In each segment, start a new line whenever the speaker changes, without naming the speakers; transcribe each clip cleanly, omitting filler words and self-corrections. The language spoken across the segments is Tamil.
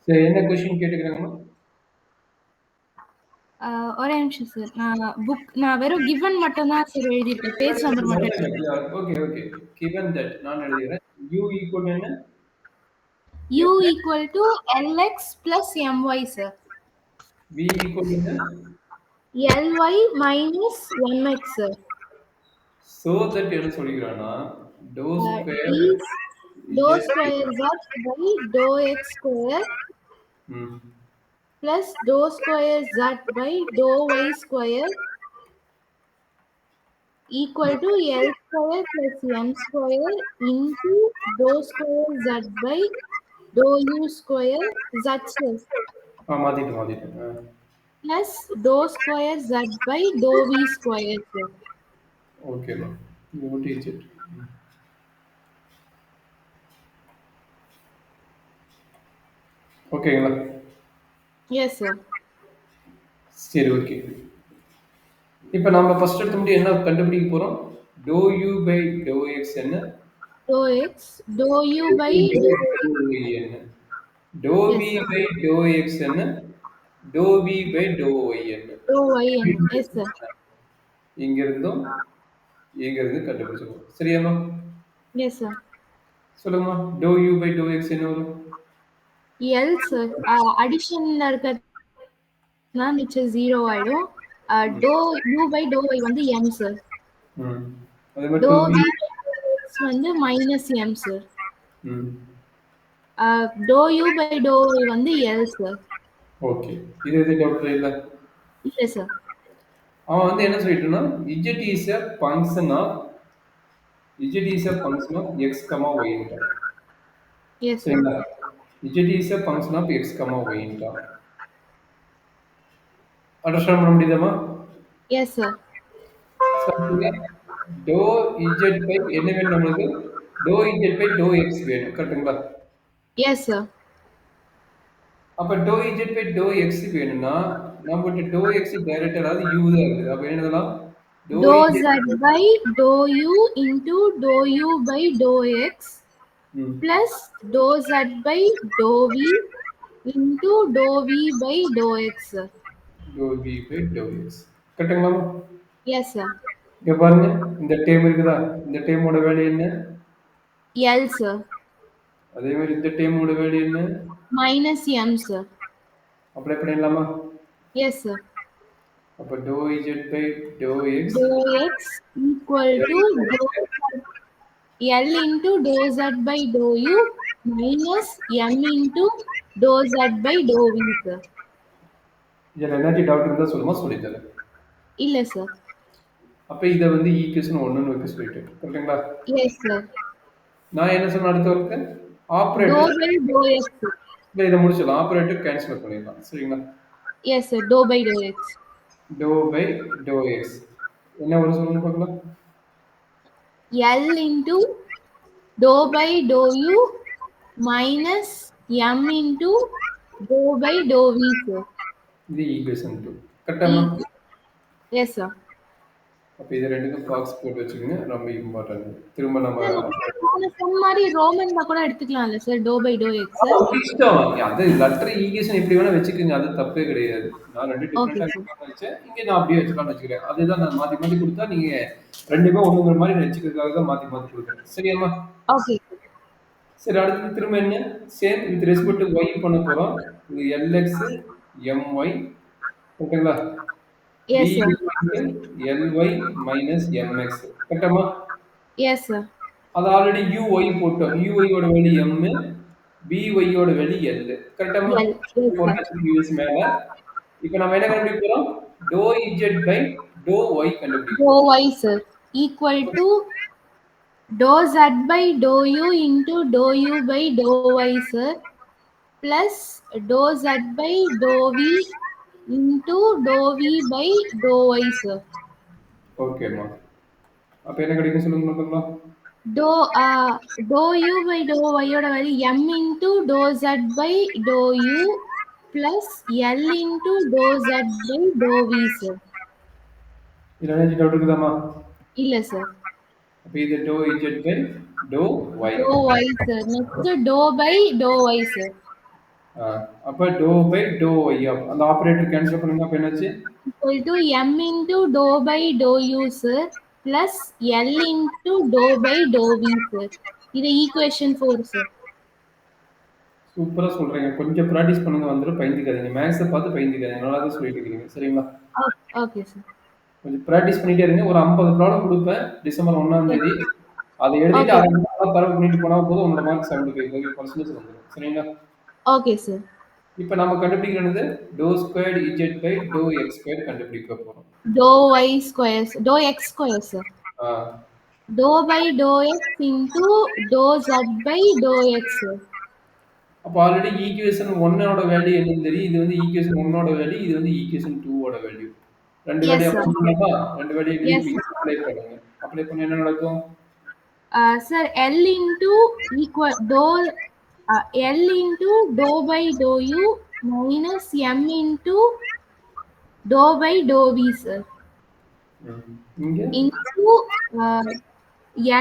சரி என்ன கொஸ்டின் கேட்டுக்கிறாங்கம்மா?
ஒரே நிமிஷம் சார். நான் வெறும் கிவன் மட்டும் தான் சார் எழுதியிருக்கேன். பேஜ் நம்பர் மட்டும் எடுத்துக்கோங்க.
Okay okay. கிவன் தட் நான் எழுதுகிறேன். u ஈக்குவல் என்ன?
U equal to LX plus MY sir.
v equal என்ன?
LY minus MX sir.
so that என்ன சொல்லிக்கிறானா dou square
Is dou
z
square z by dou x square
ம்
plus dou square z by dou y square equal to L square plus M square into dou square z by dou U square z square
மாத்திட்டேன்.
plus dou square z by dou V square sir.
ஓகேம்மா. what is it? ஓகேங்களா?
Yes sir.
சரி ஓகே. இப்போ நம்ம ஃபர்ஸ்ட் எடுத்து முடியும் என்ன கண்டுபிடிக்க போறோம்? dou u by dou x என்ன?
Dou x, dou u by dou
y என்ன? dou v
yes sir.
by dou x என்ன? dou v by dou y என்ன?
Dou y n yes sir.
இங்க இருந்தும் இங்க இருந்து கண்டுபிடிச்சிருவோம். சரியாம்மா?
Yes sir.
சொல்லுங்கம்மா. dou u by dou x என்ன வரும்?
L sir. Additionல இருக்கிறதுனா மிச்சம் 0 ஆயிடும். Dou u by dou y வந்து m sir.
ம். அதே மாதிரி
Dou
2v
v by dou x வந்து minus m sir.
ம்.
Dou u by dou y வந்து L sir.
ஓகே. இது எது டவுட் இல்ல?
இல்ல sir.
அவன் வந்து என்ன சொல்லிட்டான்னா z is a function of x, y ன்றான்.
Yes sir.
சரிங்களா? z is a function of x, y ன்றான். அண்டர்ஸ்டாண்ட் பண்ண முடியுதாம்மா?
Yes sir.
dou z by என்ன வேணும் நம்மளுக்கு? dou z by dou x வேணும். கரெக்ட்டுங்களா?
Yes sir.
அப்ப dou z by dou x வேணும்னா நம்மகிட்ட dou x டைரக்டா அதாவது u தான் இருக்குது. அப்ப என்ன எழுதலாம்?
Dou z by dou u into dou u by dou x
ம்.
plus dou z by dou v into dou v by dou x sir.
dou v by dou x. கரெக்ட்டுங்களா?
Yes sir.
இங்க பாருங்க இந்த டேர்ம் இருக்குதா? இந்த டேர்மோட வேல்யூ என்ன?
L sir.
அதே மாதிரி இந்த டேர்மோட வேல்யூ என்ன?
Minus m sir.
அப்ளை பண்ணிடலாமா?
Yes sir.
அப்ப dou z by dou x
Dou x equal to dou L into dou z by dou u minus m into dou z by dou v sir.
இதுல ஏதாச்சும் டவுட் இருந்தா சொல்லுமா சொல்லி தரேன்.
இல்ல sir.
அப்ப இத வந்து ஈக்குவேஷன் 1 ன்னு வைக்க சொல்லிட்டேன். கரெக்ட்டுங்களா?
Yes sir.
நான் என்ன சொன்ன அடுத்த work?
Dou
operator
by dou x.
இத முடிச்சிடலாம். ஆபரேட்டர் கேன்சல் பண்ணிடலாம். சரிங்களா?
Yes sir. Dou by dou x.
dou by dou x என்ன வரும் சொல்லுங்க பார்க்கலாம்.
L into dou by dou u minus m into dou by dou v sir.
இது ஈக்குவேஷன் 2. கரெக்ட்டாமா?
Yes sir.
அப்ப இது ரெண்டுக்கும் பாக்ஸ் போட்டு வச்சுக்கோங்க. ரொம்ப இம்பார்ட்டன்ட். திரும்ப நம்ம
சொன்ன மாதிரி ரோமன்ல கூட எடுத்துக்கலாம்ல sir dou by dou x sir.
இஷ்டம். அது லெட்டர் ஈக்குவேஷன் எப்படி வேணா வச்சுக்கோங்க. அது தப்பே கிடையாது. நான் ரெண்டு
Okay
டிஃபரண்டா
sir.
வச்சேன். இங்க நான் அப்படியே வச்சுக்கலாம்னு வச்சுக்கிறேன். அதுதான் நான் மாத்தி மாத்தி கொடுத்தா நீங்க ரெண்டுமே ஒண்ணுங்கிற மாதிரி வச்சுக்கிறதுக்காக தான் மாத்தி மாத்தி கொடுக்குறேன். சரியாம்மா?
Okay.
சரி அடுத்து திரும்ப என்ன? Same with respect to y பண்ண போறோம். இது lx my ஓகேங்களா?
Yes sir.
ly minus mx கரெக்டாமா?
Yes sir.
அது ஆல்ரெடி uy போட்டோம். uy ஓட வேல்யூ m, by ஓட value l. கரெக்டாமா?
L. Yes sir.
Use மேல. இப்போ நம்ம என்ன கண்டுபிடிக்க போறோம்? dou z by dou y கண்டுபிடிக்க
Dou y sir equal to dou z by dou u into dou u by dou y sir plus dou z by dou v into dou v by dou y sir.
ஓகேமா. அப்ப என்ன கிடைக்கும் சொல்லுங்க பார்க்கலாம்.
Dou u by dou y ஓட value m into dou z by dou u plus L into dou z by dou v sir.
இதுல ஏதாச்சும் டவுட் இருக்குதாமா?
இல்ல சார்.
அப்ப இது dou z by dou y.
Dou y sir. Next dou by dou y sir.
அப்ப டோ பை டோ ஒய் அந்த ஆப்ரேட்டர் கேன்சல் பண்ணுங்க. அப்ப என்னாச்சு?
equal to m into dou by dou u sir plus l into dou by dou v sir. இது equation 4 sir.
சூப்பரா சொல்றீங்க. கொஞ்சம் பிராக்டிஸ் பண்ணுங்க வந்துரும். பயந்துக்காதீங்க. மேக்ஸை பார்த்து பயந்துக்காதீங்க. நல்லா தான் சொல்லிட்டு இருக்கீங்க. சரிங்களா?
Okay sir.
கொஞ்சம் பிராக்டிஸ் பண்ணிட்டே இருங்க. ஒரு 50 ப்ராப்ளம் கொடுப்பேன் டிசம்பர் 1ஆம்
Yes.
தேதி. அதை எழுதிட்டு
Okay.
அரை மணி நேரம் தரவு பண்ணிட்டு போனா போதும் உங்களோட மார்க் 75% வந்துடும். சரிங்களா?
Okay sir.
இப்போ நம்ம கண்டுபிடிக்கிறது dou squared z by to x square கண்டுபிடிக்க போறோம்.
Dou y square, dou x square sir.
ஆ,
Dou by dou x into dou z by dou x sir.
அப்போ ஆல்ரெடி ஈக்குவேஷன் 1ஓட வேல்யூ என்னன்னு தெரியும். இது வந்து ஈக்குவேஷன் 1ஓட வேல்யூ, இது வந்து ஈக்குவேஷன் 2ஓட வேல்யூ. ரெண்டு
Yes
வேல்யூ
sir.
அப்ளை பண்ணலாமா? ரெண்டு வேல்யூ
Yes
எழுதி
sir.
அப்ளை பண்ணுங்க. அப்ளை பண்ண என்ன நடக்கும்?
Sir, L into equal dou L into dou by dou u minus m into dou by dou v sir.
இங்க
Into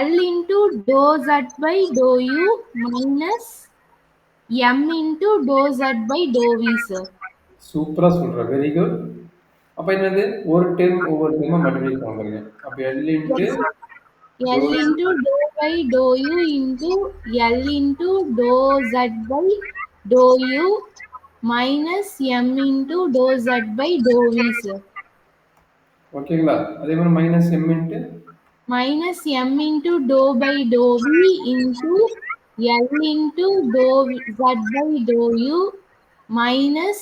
L into dou z by dou u minus m into dou z by dou v sir.
சூப்பரா சொல்ற. Very good. அப்ப என்னது? ஒரு டெர்ம் ஒவ்வொரு டெர்மா மல்டிப்ளை பண்ணுங்க. அப்ப L into
Yes sir.
To
L into dou by dou u into L into dou z by dou u minus m into dou z by dou v sir.
ஓகேங்களா? அதே மாதிரி minus M into
Minus m into dou by dou v into L into dou z by dou u minus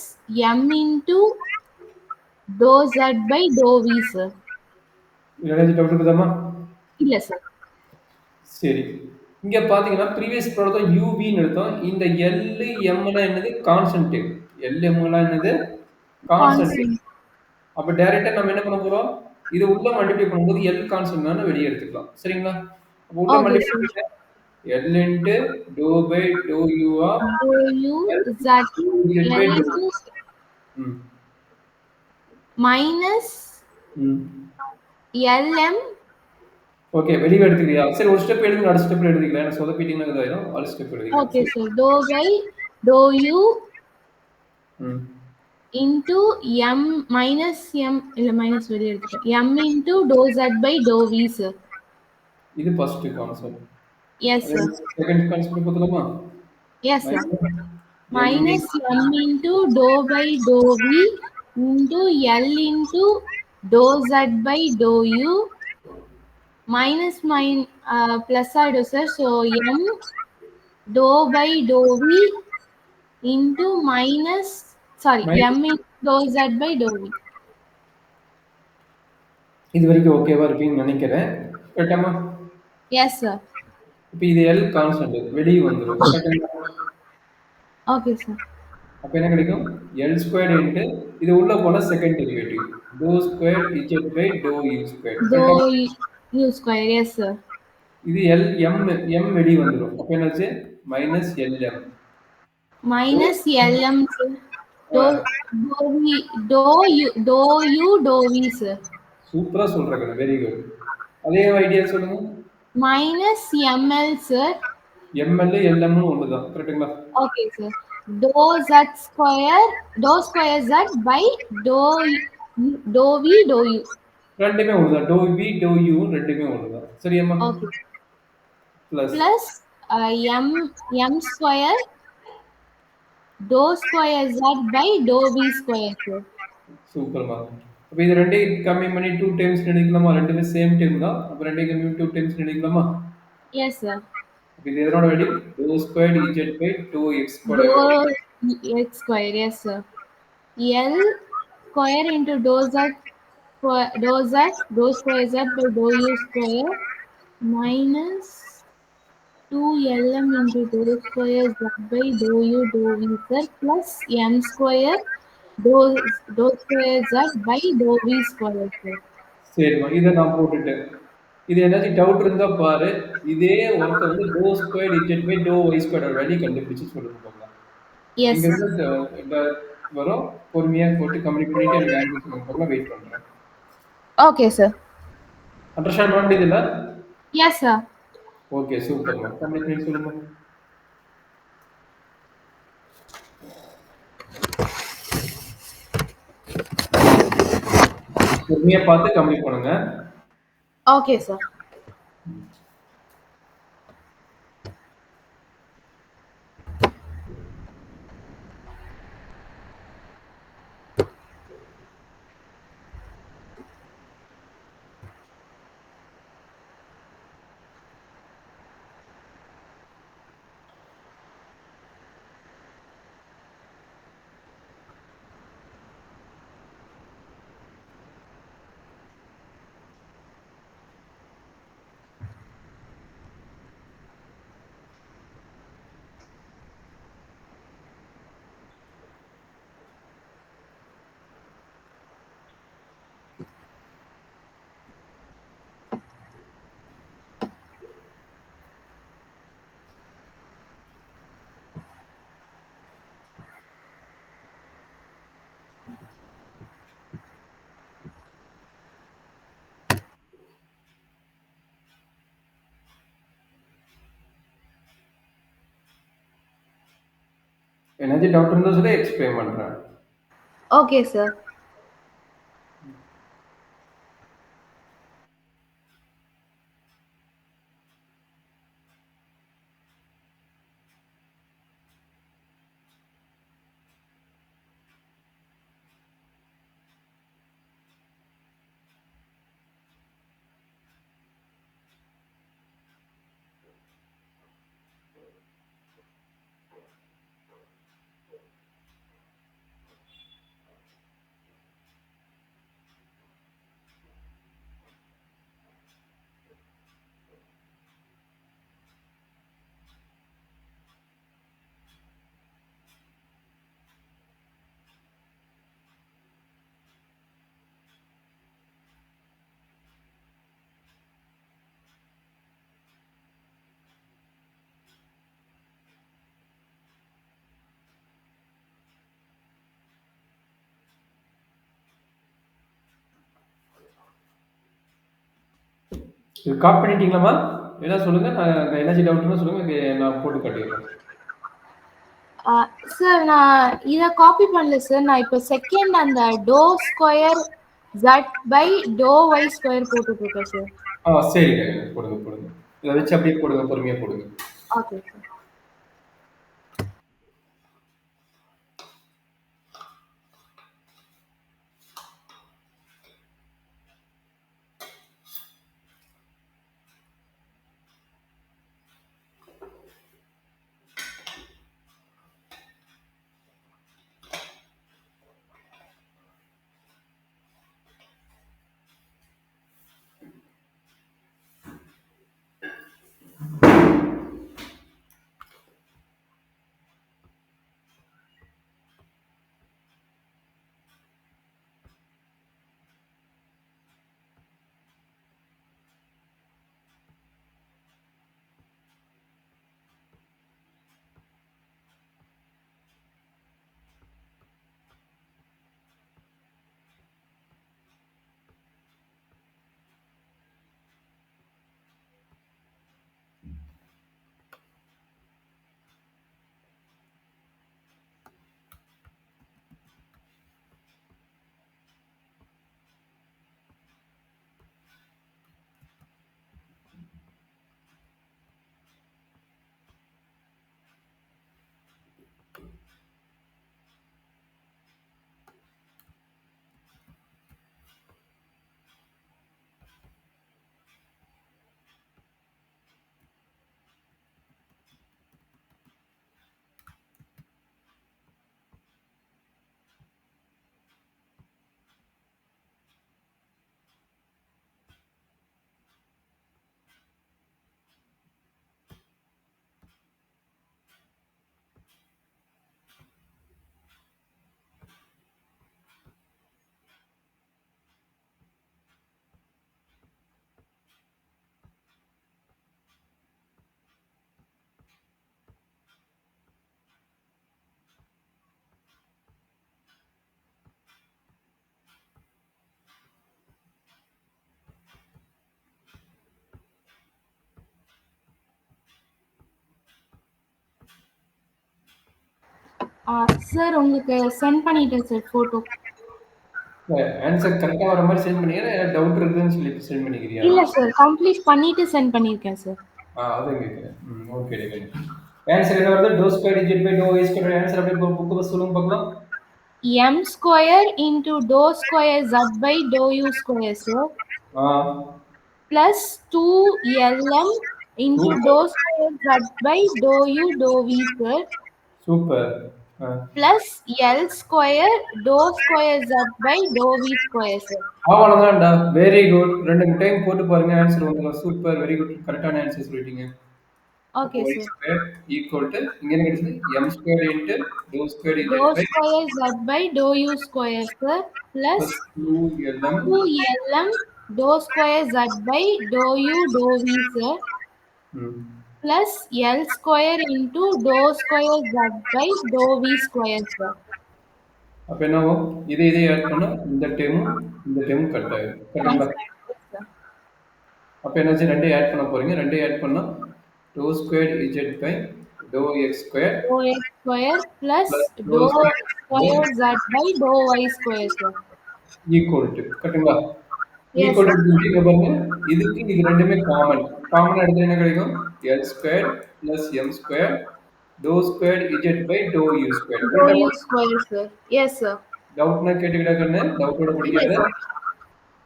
m into dou z by dou v sir.
ஏதாச்சும் டவுட் இருக்குதாம்மா?
இல்ல sir.
சரி. இங்க பாத்தீங்கன்னா ப்ரீவியஸ் ப்ராப்ளம் யூவின்னு எடுத்தோம். இந்த எல் எம்லாம் என்னது? கான்ஸ்டன்ட். எல் எம்லாம் என்னது? கான்ஸ்டன்ட்.
Constant.
அப்ப டைரக்டா நம்ம என்ன பண்ண போறோம்? இது உள்ள மல்டிப்ளை பண்ணும்போது எல் கான்ஸ்டன்ட் தானே வெளியே எடுத்துக்கலாம். சரிங்களா? அப்ப உள்ள
Okay
மல்டிப்ளை
sir.
பண்ணுங்க. L into dou by dou u of
Dou u
L
z
into by
L
dou.
into
ம்.
minus
ம்.
LM.
ஓகே. வெளியே எடுத்துக்கிறியா? சரி ஒரு ஸ்டெப் எழுதுங்க. அடுத்த ஸ்டெப்ல எழுதிக்கலாம். ஏன்னா சொதப்பிட்டீங்கன்னா இதாயிரும். அடுத்த ஸ்டெப் எழுதிக்கலாம்.
Okay
சரி.
sir. Dou by dou u
ம்.
into m minus m இல்ல minus வெளிய எடுத்துட்டேன். m into dou z by dou v sir.
இது ஃபர்ஸ்ட் கான்செப்ட்.
Yes
அதே
sir.
செகண்ட் கான்செப்ட் பார்த்தலாமா?
Yes sir.
Minus
Minus m into dou by dou v into L into dou z by dou u minus plus ஆயிடும் sir. So m dou by dou v into minus sorry m into dou z by dou v.
இது வரைக்கும் ஓகேவா இருப்பீங்கன்னு நினைக்கிறேன். கரெக்டாமா?
Yes sir.
இப்போ இது எல் கான்ஸ்டன்ட் வெளியே வந்துடும்.
Okay sir.
அப்போ என்ன கிடைக்கும்? எல் ஸ்கொயர் இன்ட்டு இது உள்ள போன second derivative dou square z by dou u square.
Dou u square. Yes sir.
இது எல் எம் எம் வெளியே வந்துடும். அப்போ என்னாச்சு? Minus LM.
Minus lm sir. Dou dou v dou v sir.
சூப்பரா சொல்றேன். Very good. அதே ஐடியா சொல்லுங்க.
Minus ml sir.
எம்எல் எல்எம்னு ஒன்று தான். கரெக்டுங்களா?
Okay sir. Dou square z by dou v dou u.
ரெண்டுமே ஒன்று தான். டோ வி டோ யூ ரெண்டுமே ஒன்று தான். சரியாம்மா?
Okay.
Plus
Plus m square dou square z by dou v square sir.
சூப்பர்மா. அப்போ இது ரெண்டையும் கம்மி பண்ணி 2 டைம்ஸ் எழுதிக்கலாமா? ரெண்டுமே சேம் டைம் தான். அப்போ ரெண்டையும் கம்மி பண்ணி 2 டைம்ஸ் எழுதிக்கலாமா?
Yes sir.
அப்போ இது எதனோட value? Dow squared z by to x square.
Dou x square. Yes sir. L square into dou square z by dou u square minus 2lm into dou square z by dou u dou v sir plus m square dou square z by dou v square sir.
சரிம்மா. இதை நான் போட்டுட்டேன். இது ஏதாச்சும் டவுட் இருந்தா பாரு. இதே ஒர்க்கை வந்து dow squared z by to y ஸ்கொயரோட வேல்யூ கண்டுபிடிச்சு சொல்லுங்க போகலாம்.
Yes
இங்க
sir.
இருந்து வரும். பொறுமையா போட்டு கம்ப்ளீட் பண்ணிட்டு எனக்கு ஆன்சர் சொல்லுங்க போகலாம். வெயிட் பண்றேன்.
Okay sir.
அண்டர்ஸ்டாண்ட் பண்ண முடியுதுல்ல?
Yes sir.
ஓகே சூப்பர்மா. கம்ப்ளீட் பண்ணி சொல்லுங்க. பொறுமையா பார்த்து கம்ப்ளீட் பண்ணுங்க.
Okay sir.
ஏதாச்சும் டவுட் இருந்தா சொல்லி எக்ஸ்பிளைன் பண்றேன்.
Okay sir.
இது காப்பி பண்ணிட்டீங்களாம்மா? ஏதா சொல்லுங்க. நான் ஏதாச்சும் டவுட்னா சொல்லுங்க. நான் போட்டு காட்டிடுறேன்.
சார் நான் இத காப்பி பண்ணல சார். நான் இப்ப செகண்ட் அந்த டோ ஸ்கொயர் z/டோ y ஸ்கொயர் போட்டுட்டு இருக்கேன் சார்.
சரிங்க. போடுங்க, போடுங்க. இத வச்சு அப்படியே போடுங்க. பொறுமையா போடுங்க.
Okay sir. சார் உங்களுக்கு சென்ட் பண்ணிட்டேன் சார் ஃபோட்டோ.
ஆன்சர் கரெக்ட்டா வர மாரி சென்ட் பண்ணியா? இல்ல டவுட் இருக்குதுன்னு சொல்லி சென்ட் பண்ணிக்கிறியா?
இல்ல சார். கம்ப்ளீட் பண்ணிட்டு சென்ட் பண்ணியிருக்கேன் சார்.
அதான் கேட்கிறேன். Okay right. ஆன்சர் என்ன வருது? Dou square digit by to y square answer அப்படியே புக் பஸ் சொல்லுங்க பார்க்கலாம்.
m square into dou square z by dou u square sir
ஆ
plus 2lm into
super.
dou square z by dou u dou v sir
super. ஆ.
plus l square dou square z by dou v square sir.
அவ்வளவுதான்டா. Very good. 2 டைம் போட்டு பாருங்க ஆன்சர் வந்துரும். சூப்பர். Very good. கரெக்ட்டான ஆன்சர் சொல்லிட்டீங்க. அப்போ
Okay
y
sir.
Square equal to இங்க என்ன கிடைச்சது? m square into dow square
Dou
z by
square z by dou u square sir plus
plus 2lm
2lm dou square z by dou u dou v sir
ம்.
plus L square into dou square z by dou v square sir.
அப்ப என்ன ஆகும்? இதை ஆட் பண்ணா இந்த டேர்மும் கட் ஆயிடும்.
Yes
கரெக்ட்டுங்களா?
sir. Yes sir.
அப்ப என்னாச்சு? 2யும் ஆட் பண்ண போறீங்க. 2யும் ஆட் பண்ணா dou square z by dou x square
Dou x square plus
plus dou
dou
square
square z by dou y square sir.
Equal to கரெக்ட்டுங்களா?
Yes
equal
sir.
டு இங்க பாருங்க. இதுக்கு இது 2மே காமன். காமனா எடுத்தா என்ன கிடைக்கும்? L square plus m square dou square z by dou u square.
Dou
கரெக்ட்டா?
u square sir. Yes sir.
டவுட்னா கேட்டுக்கிட்டா கண்ணு. டவுட்டோட
Yes
படிக்காத.
sir.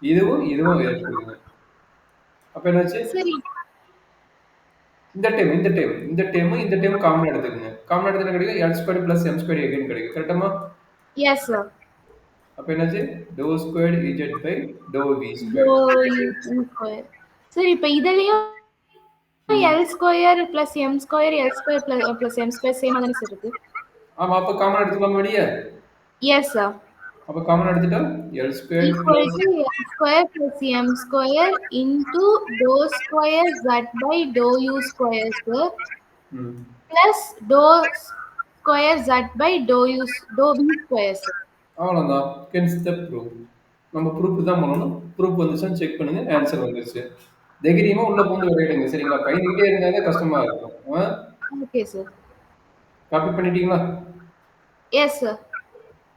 இதுவும் எடுத்துக்கோங்க. அப்ப என்னாச்சு?
சரி.
இந்த டேர்ம் காமனா எடுத்துக்கங்க. காமனா எடுத்தா என்ன கிடைக்கும்? L square plus m square again கிடைக்கும். கரெக்ட்டாமா?
Yes sir.
அப்ப என்னாச்சு? Dou square z by dou v square.
Dou u square. சரி இப்ப இதுலயும் L square plus m square L square plus m square சேமா தானே சார் இருக்கு?
ஆமா, அப்ப காமனா எடுத்துக்கலாமா வெளிய?
Yes sir.
அப்ப காமனா எடுத்துட்டா L square
Equal
plus
to m square plus m square into dou square z by dou u square sir
ம்.
plus dou square z by dou dou v square sir.
அவ்வளவுதான். Hence the proof. நம்ம ப்ரூஃப் தான் பண்ணணும். ப்ரூஃப் வந்துச்சுன்னு செக் பண்ணுங்க. ஆன்சர் வந்துருச்சு. தைரியமா உள்ள பூந்து விளையாடுங்க. சரிங்களா? பயந்துகிட்டே இருந்தா தான் கஷ்டமா இருக்கும்.
Okay sir.
காப்பி பண்ணிட்டீங்களா?
Yes sir.